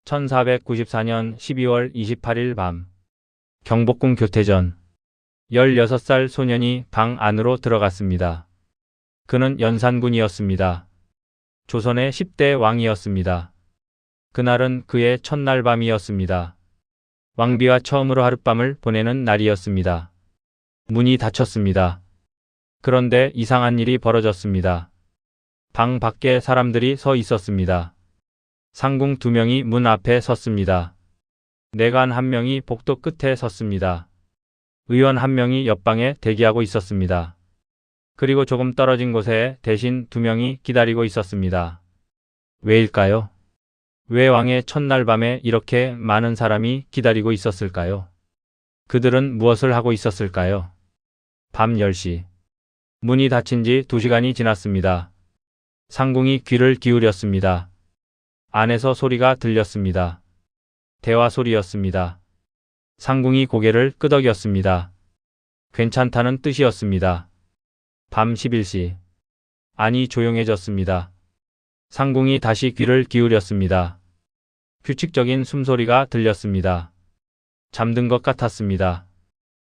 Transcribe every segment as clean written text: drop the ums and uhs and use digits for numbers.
1494년 12월 28일 밤 경복궁 교태전 16살 소년이 방 안으로 들어갔습니다. 그는 연산군이었습니다. 조선의 10대 왕이었습니다. 그날은 그의 첫날 밤이었습니다. 왕비와 처음으로 하룻밤을 보내는 날이었습니다. 문이 닫혔습니다. 그런데 이상한 일이 벌어졌습니다. 방 밖에 사람들이 서 있었습니다. 상궁 2명이 문 앞에 섰습니다. 내관 1명이 복도 끝에 섰습니다. 의원 1명이 옆방에 대기하고 있었습니다. 그리고 조금 떨어진 곳에 대신 2명이 기다리고 있었습니다. 왜일까요? 왜 왕의 첫날 밤에 이렇게 많은 사람이 기다리고 있었을까요? 그들은 무엇을 하고 있었을까요? 밤 10시. 문이 닫힌 지 2시간이 지났습니다. 상궁이 귀를 기울였습니다. 안에서 소리가 들렸습니다. 대화 소리였습니다. 상궁이 고개를 끄덕였습니다. 괜찮다는 뜻이었습니다. 밤 11시. 안이 조용해졌습니다. 상궁이 다시 귀를 기울였습니다. 규칙적인 숨소리가 들렸습니다. 잠든 것 같았습니다.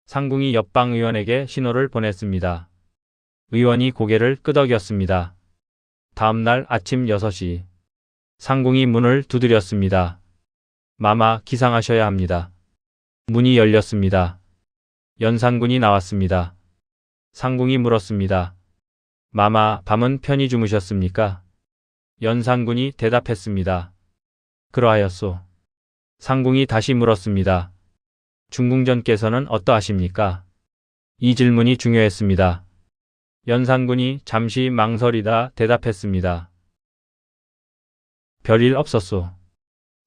상궁이 옆방 의원에게 신호를 보냈습니다. 의원이 고개를 끄덕였습니다. 다음 날 아침 6시. 상궁이 문을 두드렸습니다. 마마, 기상하셔야 합니다. 문이 열렸습니다. 연산군이 나왔습니다. 상궁이 물었습니다. 마마, 밤은 편히 주무셨습니까? 연산군이 대답했습니다. 그러하였소. 상궁이 다시 물었습니다. 중궁전께서는 어떠하십니까? 이 질문이 중요했습니다. 연산군이 잠시 망설이다 대답했습니다. 별일 없었소.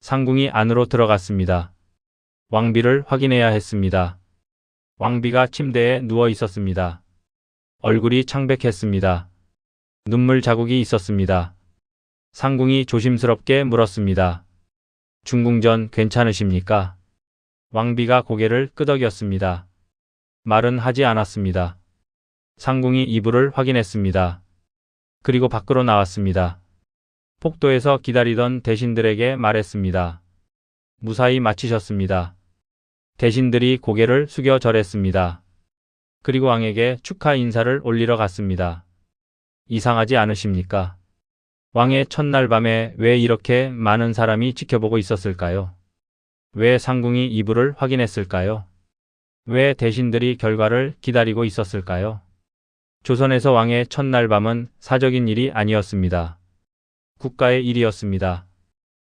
상궁이 안으로 들어갔습니다. 왕비를 확인해야 했습니다. 왕비가 침대에 누워 있었습니다. 얼굴이 창백했습니다. 눈물 자국이 있었습니다. 상궁이 조심스럽게 물었습니다. 중궁전 괜찮으십니까? 왕비가 고개를 끄덕였습니다. 말은 하지 않았습니다. 상궁이 이불을 확인했습니다. 그리고 밖으로 나왔습니다. 복도에서 기다리던 대신들에게 말했습니다. 무사히 마치셨습니다. 대신들이 고개를 숙여 절했습니다. 그리고 왕에게 축하 인사를 올리러 갔습니다. 이상하지 않으십니까? 왕의 첫날 밤에 왜 이렇게 많은 사람이 지켜보고 있었을까요? 왜 상궁이 이불을 확인했을까요? 왜 대신들이 결과를 기다리고 있었을까요? 조선에서 왕의 첫날 밤은 사적인 일이 아니었습니다. 국가의 일이었습니다.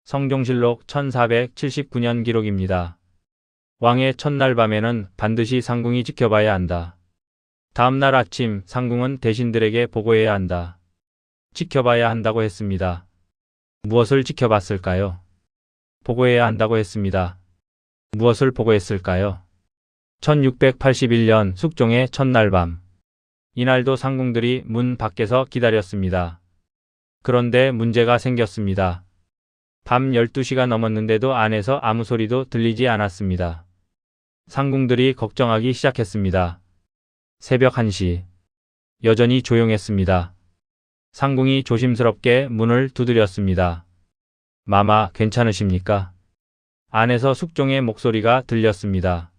성종실록 1479년 기록입니다. 왕의 첫날 밤에는 반드시 상궁이 지켜봐야 한다. 다음 날 아침 상궁은 대신들에게 보고해야 한다. 지켜봐야 한다고 했습니다. 무엇을 지켜봤을까요? 보고해야 한다고 했습니다. 무엇을 보고했을까요? 1681년 숙종의 첫날 밤. 이날도 상궁들이 문 밖에서 기다렸습니다. 그런데 문제가 생겼습니다. 밤 12시가 넘었는데도 안에서 아무 소리도 들리지 않았습니다. 상궁들이 걱정하기 시작했습니다. 새벽 1시. 여전히 조용했습니다. 상궁이 조심스럽게 문을 두드렸습니다. 마마, 괜찮으십니까? 안에서 숙종의 목소리가 들렸습니다.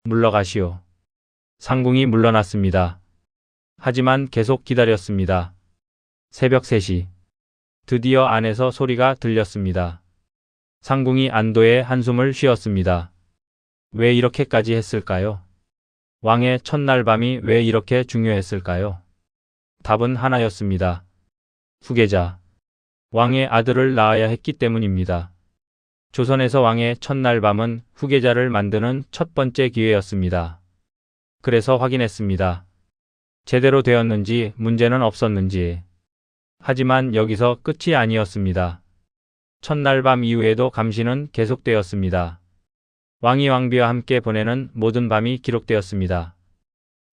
물러가시오. 상궁이 물러났습니다. 하지만 계속 기다렸습니다. 새벽 3시. 드디어 안에서 소리가 들렸습니다. 상궁이 안도의 한숨을 쉬었습니다. 왜 이렇게까지 했을까요? 왕의 첫날 밤이 왜 이렇게 중요했을까요? 답은 하나였습니다. 후계자. 왕의 아들을 낳아야 했기 때문입니다. 조선에서 왕의 첫날 밤은 후계자를 만드는 첫 번째 기회였습니다. 그래서 확인했습니다. 제대로 되었는지 문제는 없었는지. 하지만 여기서 끝이 아니었습니다. 첫날 밤 이후에도 감시는 계속되었습니다. 왕이 왕비와 함께 보내는 모든 밤이 기록되었습니다.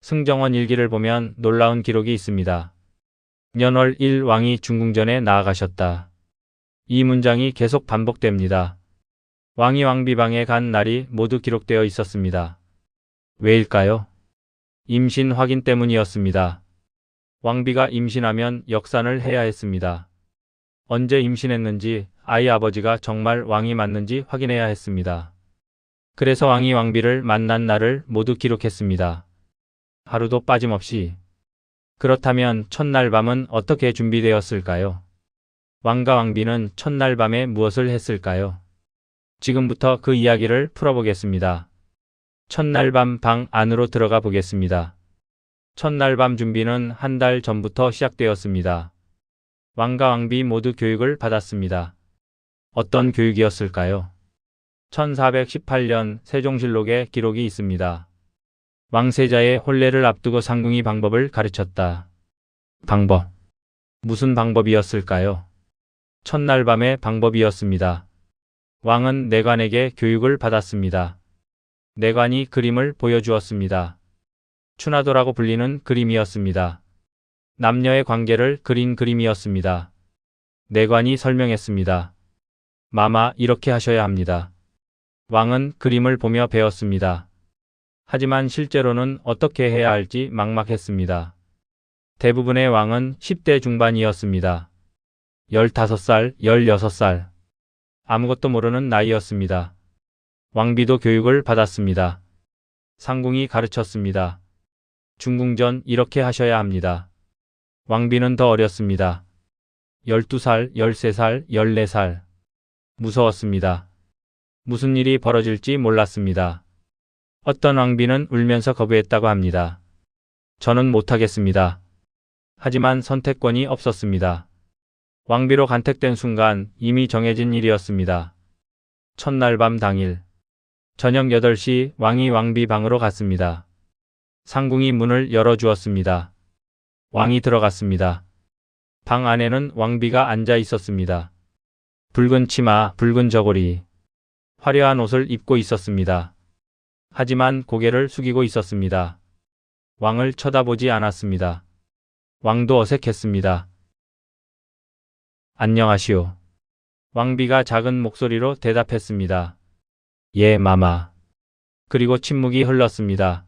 승정원 일기를 보면 놀라운 기록이 있습니다. 년월 1 왕이 중궁전에 나아가셨다. 이 문장이 계속 반복됩니다. 왕이 왕비방에 간 날이 모두 기록되어 있었습니다. 왜일까요? 임신 확인 때문이었습니다. 왕비가 임신하면 역산을 해야 했습니다. 언제 임신했는지 아이 아버지가 정말 왕이 맞는지 확인해야 했습니다. 그래서 왕이 왕비를 만난 날을 모두 기록했습니다. 하루도 빠짐없이. 그렇다면 첫날 밤은 어떻게 준비되었을까요? 왕과 왕비는 첫날 밤에 무엇을 했을까요? 지금부터 그 이야기를 풀어보겠습니다. 첫날 밤 방 안으로 들어가 보겠습니다. 첫날 밤 준비는 한 달 전부터 시작되었습니다. 왕과 왕비 모두 교육을 받았습니다. 어떤 교육이었을까요? 1418년 세종실록에 기록이 있습니다. 왕세자의 혼례를 앞두고 상궁이 방법을 가르쳤다. 방법. 무슨 방법이었을까요? 첫날 밤의 방법이었습니다. 왕은 내관에게 교육을 받았습니다. 내관이 그림을 보여주었습니다. 추나도라고 불리는 그림이었습니다. 남녀의 관계를 그린 그림이었습니다. 내관이 설명했습니다. 마마, 이렇게 하셔야 합니다. 왕은 그림을 보며 배웠습니다. 하지만 실제로는 어떻게 해야 할지 막막했습니다. 대부분의 왕은 10대 중반이었습니다. 15살, 16살. 아무것도 모르는 나이였습니다. 왕비도 교육을 받았습니다. 상궁이 가르쳤습니다. 중궁전 이렇게 하셔야 합니다. 왕비는 더 어렸습니다. 12살, 13살, 14살. 무서웠습니다. 무슨 일이 벌어질지 몰랐습니다. 어떤 왕비는 울면서 거부했다고 합니다. 저는 못하겠습니다. 하지만 선택권이 없었습니다. 왕비로 간택된 순간 이미 정해진 일이었습니다. 첫날 밤 당일. 저녁 8시 왕이 왕비 방으로 갔습니다. 상궁이 문을 열어주었습니다. 왕이 들어갔습니다. 방 안에는 왕비가 앉아 있었습니다. 붉은 치마, 붉은 저고리, 화려한 옷을 입고 있었습니다. 하지만 고개를 숙이고 있었습니다. 왕을 쳐다보지 않았습니다. 왕도 어색했습니다. 안녕하시오. 왕비가 작은 목소리로 대답했습니다. 예, 마마. 그리고 침묵이 흘렀습니다.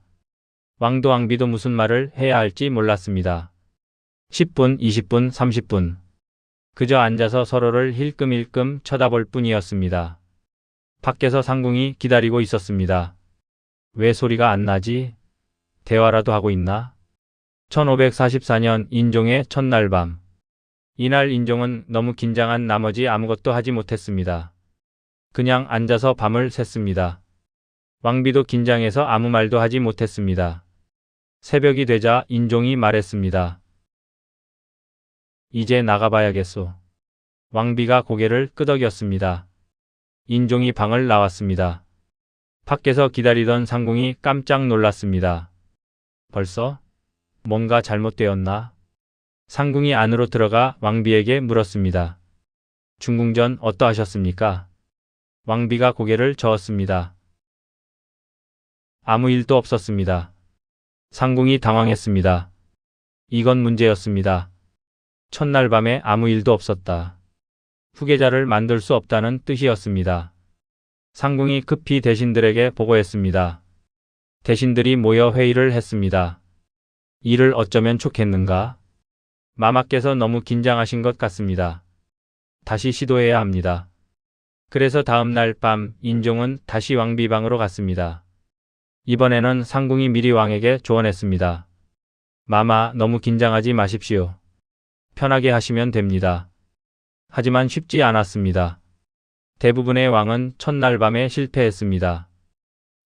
왕도 왕비도 무슨 말을 해야 할지 몰랐습니다. 10분, 20분, 30분. 그저 앉아서 서로를 힐끔힐끔 쳐다볼 뿐이었습니다. 밖에서 상궁이 기다리고 있었습니다. 왜 소리가 안 나지? 대화라도 하고 있나? 1544년 인종의 첫날 밤. 이날 인종은 너무 긴장한 나머지 아무것도 하지 못했습니다. 그냥 앉아서 밤을 샜습니다. 왕비도 긴장해서 아무 말도 하지 못했습니다. 새벽이 되자 인종이 말했습니다. 이제 나가봐야겠소. 왕비가 고개를 끄덕였습니다. 인종이 방을 나왔습니다. 밖에서 기다리던 상궁이 깜짝 놀랐습니다. 벌써? 뭔가 잘못되었나? 상궁이 안으로 들어가 왕비에게 물었습니다. 중궁전 어떠하셨습니까? 왕비가 고개를 저었습니다. 아무 일도 없었습니다. 상궁이 당황했습니다. 이건 문제였습니다. 첫날 밤에 아무 일도 없었다. 후계자를 만들 수 없다는 뜻이었습니다. 상궁이 급히 대신들에게 보고했습니다. 대신들이 모여 회의를 했습니다. 이를 어쩌면 좋겠는가? 마마께서 너무 긴장하신 것 같습니다. 다시 시도해야 합니다. 그래서 다음 날 밤 인종은 다시 왕비 방으로 갔습니다. 이번에는 상궁이 미리 왕에게 조언했습니다. 마마, 너무 긴장하지 마십시오. 편하게 하시면 됩니다. 하지만 쉽지 않았습니다. 대부분의 왕은 첫날 밤에 실패했습니다.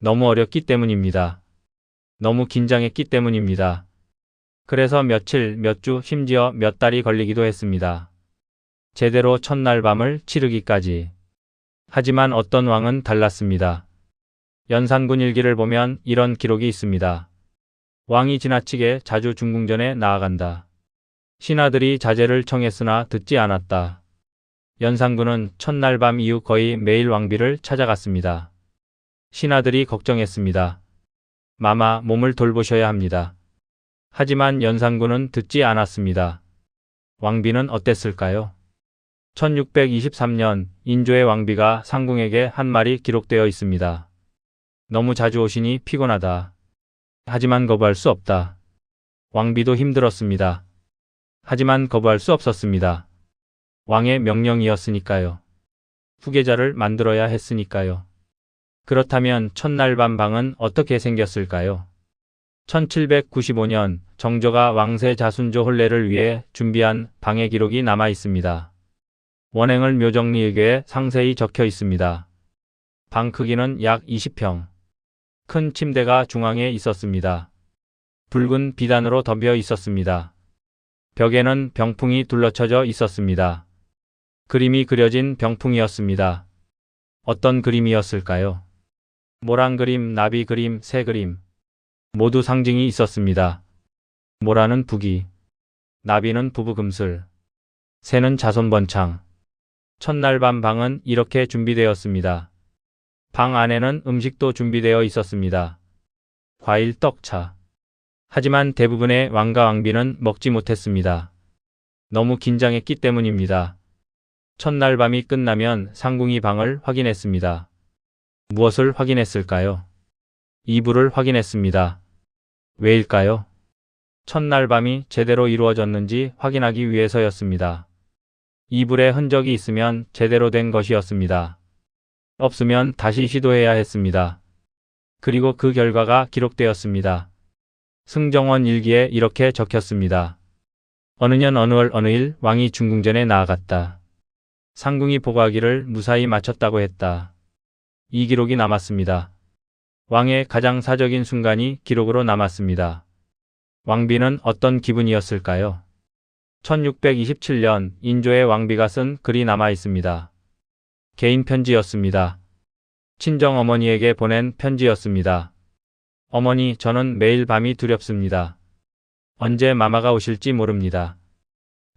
너무 어렵기 때문입니다. 너무 긴장했기 때문입니다. 그래서 며칠, 몇 주, 심지어 몇 달이 걸리기도 했습니다. 제대로 첫날 밤을 치르기까지. 하지만 어떤 왕은 달랐습니다. 연산군 일기를 보면 이런 기록이 있습니다. 왕이 지나치게 자주 중궁전에 나아간다. 신하들이 자제를 청했으나 듣지 않았다. 연산군은 첫날 밤 이후 거의 매일 왕비를 찾아갔습니다. 신하들이 걱정했습니다. 마마, 몸을 돌보셔야 합니다. 하지만 연산군은 듣지 않았습니다. 왕비는 어땠을까요? 1623년 인조의 왕비가 상궁에게 한 말이 기록되어 있습니다. 너무 자주 오시니 피곤하다. 하지만 거부할 수 없다. 왕비도 힘들었습니다. 하지만 거부할 수 없었습니다. 왕의 명령이었으니까요. 후계자를 만들어야 했으니까요. 그렇다면 첫날 밤 방은 어떻게 생겼을까요? 1795년 정조가 왕세 자순조 혼례를 위해 준비한 방의 기록이 남아 있습니다. 원행을 묘정리에게 상세히 적혀 있습니다. 방 크기는 약 20평. 큰 침대가 중앙에 있었습니다. 붉은 비단으로 덮여 있었습니다. 벽에는 병풍이 둘러쳐져 있었습니다. 그림이 그려진 병풍이었습니다. 어떤 그림이었을까요? 모란 그림, 나비 그림, 새 그림. 모두 상징이 있었습니다. 모란은 부귀, 나비는 부부금슬, 새는 자손번창. 첫날 밤 방은 이렇게 준비되었습니다. 방 안에는 음식도 준비되어 있었습니다. 과일, 떡, 차. 하지만 대부분의 왕과 왕비는 먹지 못했습니다. 너무 긴장했기 때문입니다. 첫날 밤이 끝나면 상궁이 방을 확인했습니다. 무엇을 확인했을까요? 이불을 확인했습니다. 왜일까요? 첫날 밤이 제대로 이루어졌는지 확인하기 위해서였습니다. 이불에 흔적이 있으면 제대로 된 것이었습니다. 없으면 다시 시도해야 했습니다. 그리고 그 결과가 기록되었습니다. 승정원 일기에 이렇게 적혔습니다. 어느 년 어느 월 어느 일 왕이 중궁전에 나아갔다. 상궁이 보고하기를 무사히 마쳤다고 했다. 이 기록이 남았습니다. 왕의 가장 사적인 순간이 기록으로 남았습니다. 왕비는 어떤 기분이었을까요? 1627년 인조의 왕비가 쓴 글이 남아 있습니다. 개인 편지였습니다. 친정 어머니에게 보낸 편지였습니다. 어머니, 저는 매일 밤이 두렵습니다. 언제 마마가 오실지 모릅니다.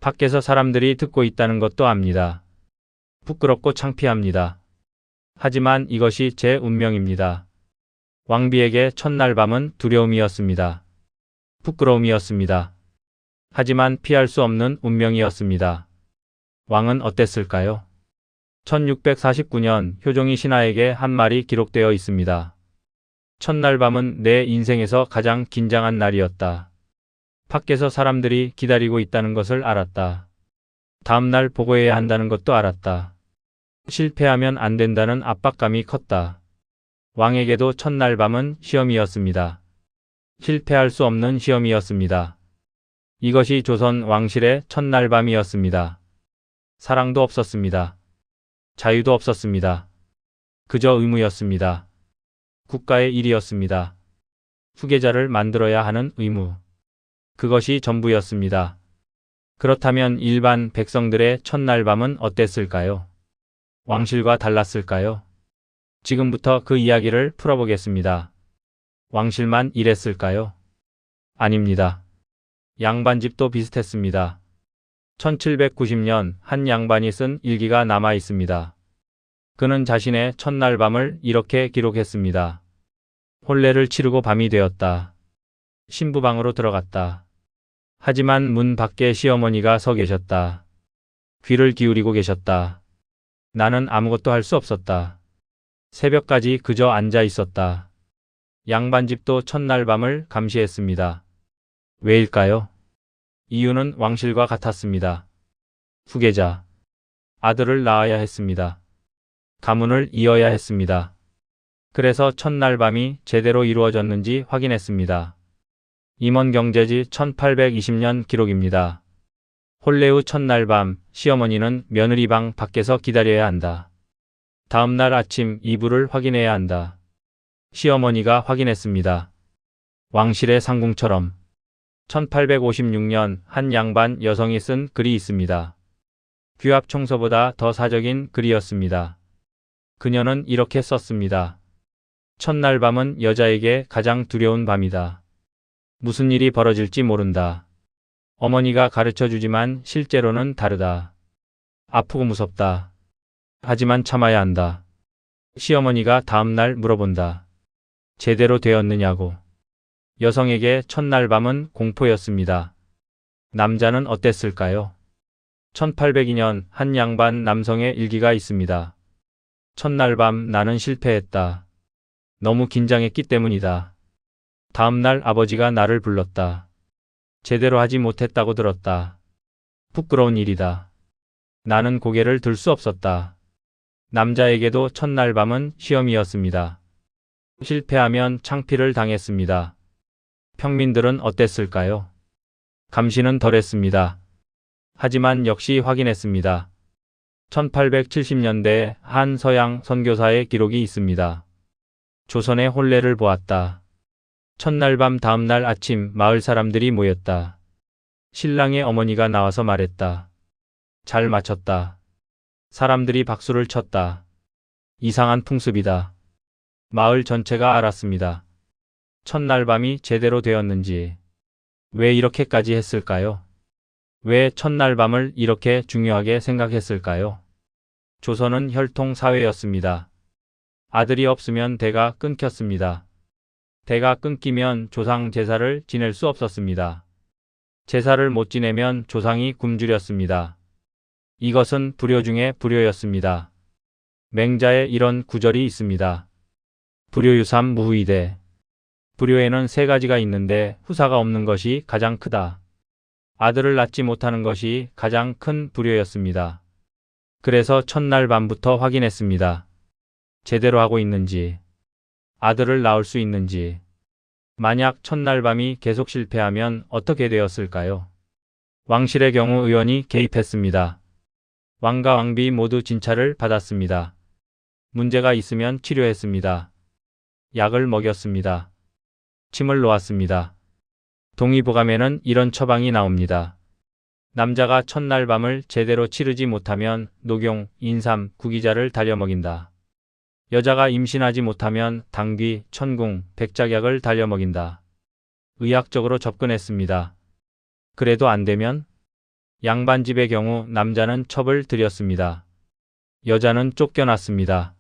밖에서 사람들이 듣고 있다는 것도 압니다. 부끄럽고 창피합니다. 하지만 이것이 제 운명입니다. 왕비에게 첫날 밤은 두려움이었습니다. 부끄러움이었습니다. 하지만 피할 수 없는 운명이었습니다. 왕은 어땠을까요? 1649년 효종이 신하에게 한 말이 기록되어 있습니다. 첫날 밤은 내 인생에서 가장 긴장한 날이었다. 밖에서 사람들이 기다리고 있다는 것을 알았다. 다음날 보고해야 한다는 것도 알았다. 실패하면 안 된다는 압박감이 컸다. 왕에게도 첫날 밤은 시험이었습니다. 실패할 수 없는 시험이었습니다. 이것이 조선 왕실의 첫날 밤이었습니다. 사랑도 없었습니다. 자유도 없었습니다. 그저 의무였습니다. 국가의 일이었습니다. 후계자를 만들어야 하는 의무. 그것이 전부였습니다. 그렇다면 일반 백성들의 첫날 밤은 어땠을까요? 왕실과 달랐을까요? 지금부터 그 이야기를 풀어보겠습니다. 왕실만 이랬을까요? 아닙니다. 양반집도 비슷했습니다. 1790년 한 양반이 쓴 일기가 남아 있습니다. 그는 자신의 첫날 밤을 이렇게 기록했습니다. 혼례를 치르고 밤이 되었다. 신부방으로 들어갔다. 하지만 문 밖에 시어머니가 서 계셨다. 귀를 기울이고 계셨다. 나는 아무것도 할 수 없었다. 새벽까지 그저 앉아 있었다. 양반집도 첫날 밤을 감시했습니다. 왜일까요? 이유는 왕실과 같았습니다. 후계자. 아들을 낳아야 했습니다. 가문을 이어야 했습니다. 그래서 첫날 밤이 제대로 이루어졌는지 확인했습니다. 임원경제지 1820년 기록입니다. 혼례 후 첫날 밤 시어머니는 며느리 방 밖에서 기다려야 한다. 다음날 아침 이불을 확인해야 한다. 시어머니가 확인했습니다. 왕실의 상궁처럼. 1856년 한 양반 여성이 쓴 글이 있습니다. 귀합 청서보다 더 사적인 글이었습니다. 그녀는 이렇게 썼습니다. 첫날 밤은 여자에게 가장 두려운 밤이다. 무슨 일이 벌어질지 모른다. 어머니가 가르쳐주지만 실제로는 다르다. 아프고 무섭다. 하지만 참아야 한다. 시어머니가 다음날 물어본다. 제대로 되었느냐고. 여성에게 첫날 밤은 공포였습니다. 남자는 어땠을까요? 1802년 한 양반 남성의 일기가 있습니다. 첫날 밤 나는 실패했다. 너무 긴장했기 때문이다. 다음날 아버지가 나를 불렀다. 제대로 하지 못했다고 들었다. 부끄러운 일이다. 나는 고개를 들 수 없었다. 남자에게도 첫날 밤은 시험이었습니다. 실패하면 창피를 당했습니다. 평민들은 어땠을까요? 감시는 덜했습니다. 하지만 역시 확인했습니다. 1870년대 한 서양 선교사의 기록이 있습니다. 조선의 혼례를 보았다. 첫날 밤 다음날 아침 마을 사람들이 모였다. 신랑의 어머니가 나와서 말했다. 잘 맞췄다. 사람들이 박수를 쳤다. 이상한 풍습이다. 마을 전체가 알았습니다. 첫날 밤이 제대로 되었는지. 왜 이렇게까지 했을까요? 왜 첫날 밤을 이렇게 중요하게 생각했을까요? 조선은 혈통 사회였습니다. 아들이 없으면 대가 끊겼습니다. 대가 끊기면 조상 제사를 지낼 수 없었습니다. 제사를 못 지내면 조상이 굶주렸습니다. 이것은 불효 중에 불효였습니다. 맹자에 이런 구절이 있습니다. 불효유삼 무후이대. 불효에는 세 가지가 있는데 후사가 없는 것이 가장 크다. 아들을 낳지 못하는 것이 가장 큰 불효였습니다. 그래서 첫날 밤부터 확인했습니다. 제대로 하고 있는지, 아들을 낳을 수 있는지. 만약 첫날 밤이 계속 실패하면 어떻게 되었을까요? 왕실의 경우 의원이 개입했습니다. 왕과 왕비 모두 진찰을 받았습니다. 문제가 있으면 치료했습니다. 약을 먹였습니다. 침을 놓았습니다. 동의보감에는 이런 처방이 나옵니다. 남자가 첫날 밤을 제대로 치르지 못하면 녹용, 인삼, 구기자를 달려먹인다. 여자가 임신하지 못하면 당귀, 천궁, 백작약을 달려먹인다. 의학적으로 접근했습니다. 그래도 안 되면 양반집의 경우 남자는 첩을 들였습니다. 여자는 쫓겨났습니다.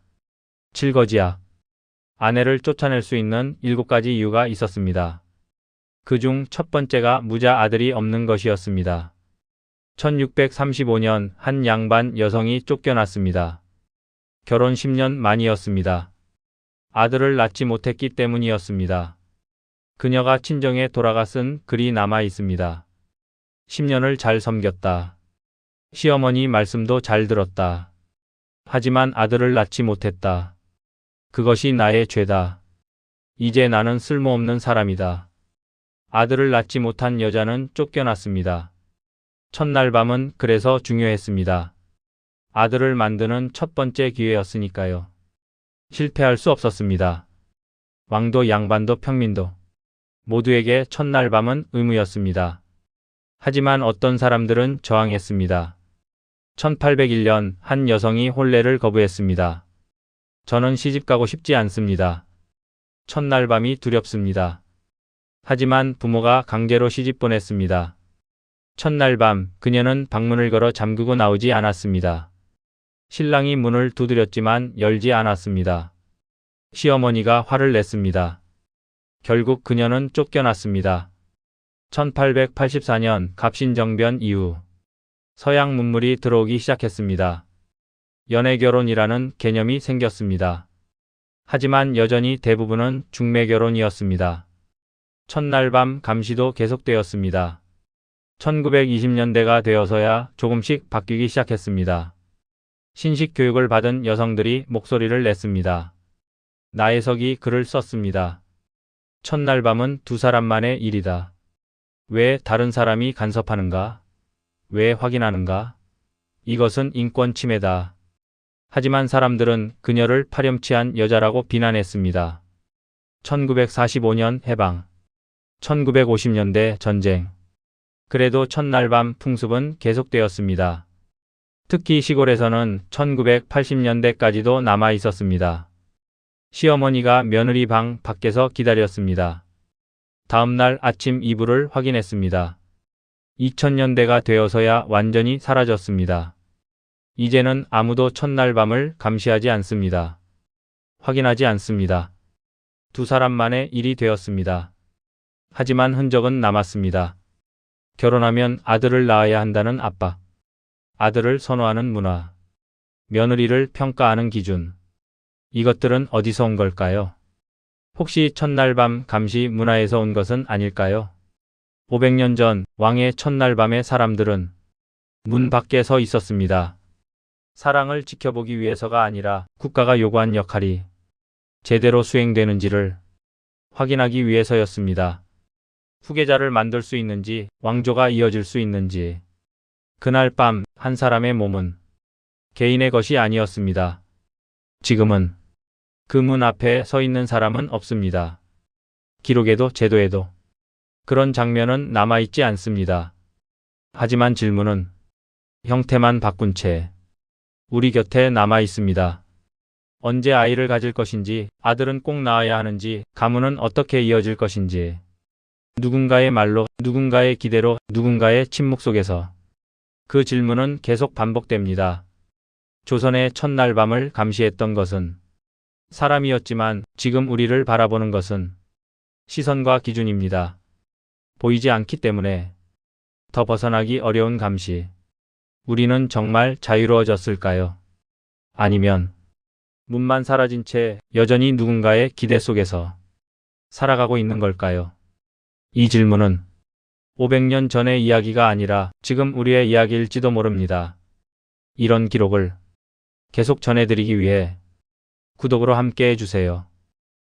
칠거지약. 아내를 쫓아낼 수 있는 7가지 이유가 있었습니다. 그중 첫 번째가 무자 아들이 없는 것이었습니다. 1635년 한 양반 여성이 쫓겨났습니다. 결혼 10년 만이었습니다. 아들을 낳지 못했기 때문이었습니다. 그녀가 친정에 돌아가 쓴 글이 남아 있습니다. 10년을 잘 섬겼다. 시어머니 말씀도 잘 들었다. 하지만 아들을 낳지 못했다. 그것이 나의 죄다. 이제 나는 쓸모없는 사람이다. 아들을 낳지 못한 여자는 쫓겨났습니다. 첫날 밤은 그래서 중요했습니다. 아들을 만드는 첫 번째 기회였으니까요. 실패할 수 없었습니다. 왕도 양반도 평민도 모두에게 첫날 밤은 의무였습니다. 하지만 어떤 사람들은 저항했습니다. 1801년 한 여성이 혼례를 거부했습니다. 저는 시집가고 싶지 않습니다. 첫날 밤이 두렵습니다. 하지만 부모가 강제로 시집 보냈습니다. 첫날 밤 그녀는 방문을 걸어 잠그고 나오지 않았습니다. 신랑이 문을 두드렸지만 열지 않았습니다. 시어머니가 화를 냈습니다. 결국 그녀는 쫓겨났습니다. 1884년 갑신정변 이후 서양 문물이 들어오기 시작했습니다. 연애결혼이라는 개념이 생겼습니다. 하지만 여전히 대부분은 중매결혼이었습니다. 첫날 밤 감시도 계속되었습니다. 1920년대가 되어서야 조금씩 바뀌기 시작했습니다. 신식 교육을 받은 여성들이 목소리를 냈습니다. 나혜석이 글을 썼습니다. 첫날 밤은 두 사람만의 일이다. 왜 다른 사람이 간섭하는가? 왜 확인하는가? 이것은 인권 침해다. 하지만 사람들은 그녀를 파렴치한 여자라고 비난했습니다. 1945년 해방, 1950년대 전쟁. 그래도 첫날 밤 풍습은 계속되었습니다. 특히 시골에서는 1980년대까지도 남아 있었습니다. 시어머니가 며느리 방 밖에서 기다렸습니다. 다음날 아침 이불을 확인했습니다. 2000년대가 되어서야 완전히 사라졌습니다. 이제는 아무도 첫날 밤을 감시하지 않습니다. 확인하지 않습니다. 두 사람만의 일이 되었습니다. 하지만 흔적은 남았습니다. 결혼하면 아들을 낳아야 한다는 압박, 아들을 선호하는 문화, 며느리를 평가하는 기준. 이것들은 어디서 온 걸까요? 혹시 첫날 밤 감시 문화에서 온 것은 아닐까요? 500년 전 왕의 첫날 밤의 사람들은 문 밖에 서 있었습니다. 사랑을 지켜보기 위해서가 아니라 국가가 요구한 역할이 제대로 수행되는지를 확인하기 위해서였습니다. 후계자를 만들 수 있는지, 왕조가 이어질 수 있는지. 그날 밤 한 사람의 몸은 개인의 것이 아니었습니다. 지금은 그 문 앞에 서 있는 사람은 없습니다. 기록에도 제도에도 그런 장면은 남아있지 않습니다. 하지만 질문은 형태만 바꾼 채 우리 곁에 남아 있습니다. 언제 아이를 가질 것인지, 아들은 꼭 낳아야 하는지, 가문은 어떻게 이어질 것인지. 누군가의 말로, 누군가의 기대로, 누군가의 침묵 속에서 그 질문은 계속 반복됩니다. 조선의 첫날 밤을 감시했던 것은 사람이었지만 지금 우리를 바라보는 것은 시선과 기준입니다. 보이지 않기 때문에 더 벗어나기 어려운 감시. 우리는 정말 자유로워졌을까요? 아니면 문만 사라진 채 여전히 누군가의 기대 속에서 살아가고 있는 걸까요? 이 질문은 500년 전의 이야기가 아니라 지금 우리의 이야기일지도 모릅니다. 이런 기록을 계속 전해드리기 위해 구독으로 함께 해주세요.